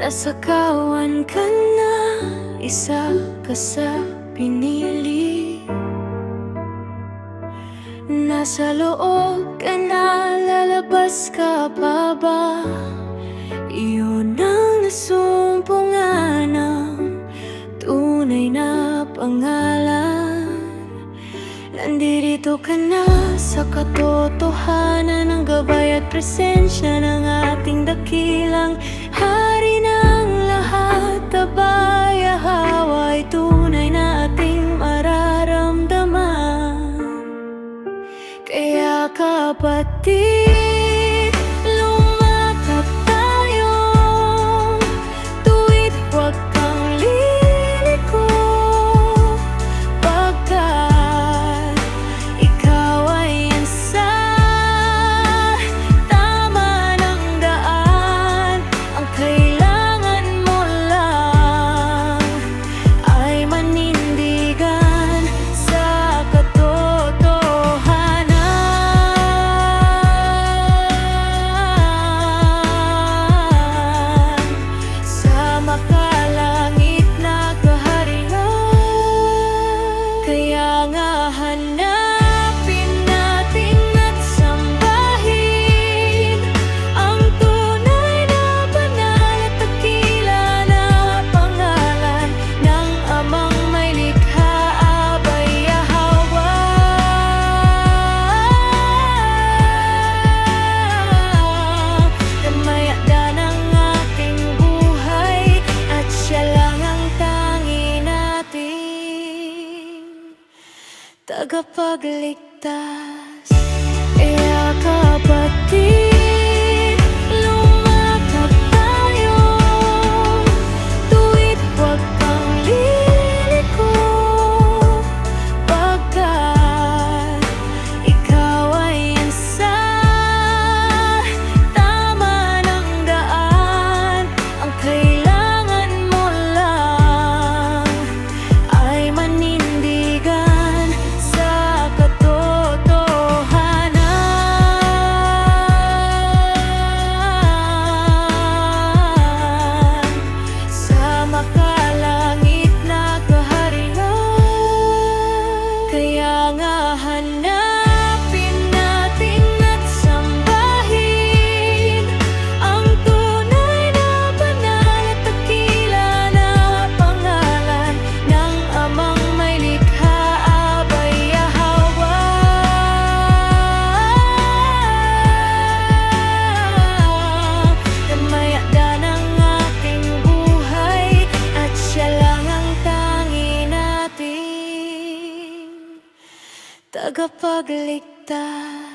Nasa kawan ka na, isa ka sa pinili. Nasa loob ka na, lalabas ka pa ba? Iyon ang nasumpungan ng tunay na pangalan. Nandirito ka na sa katotohanan ng gabay at presensya ng ating dakilang hari ng lahat. Tabay haway tunay na ating mararamdaman. Kaya kapatid, lumakad tayo, tuwid huwag kang liliko, pagkat ikaw ay nasa tama ng daan. Ang kailangan mo lang ay manindigan sa katotohanan. Sa makalangit na kaharian, kaya nga hanapin natin at sambahin ang tunay na banal at dakila na pangalan ng Amang may likha, Abay Yahweh. Kamayada ng ating buhay at siya lang ang tangi nating tagapagligtas. Kaya kapatid, lumakad tayo, tuwid huwag kang liliko, pagkat ikaw ay nasa tama ng daan. Ang kailangan mo lang ay manindigan sa katotohanan. Sa makalangit na kaharian, kaya nga hanapin natin at sambahin ang tunay na banal at dakila na pangalan ng Amang may likha, Abay Yahweh. Kamayada ng ating buhay at siya lang ang tangi nating tagapagligtas.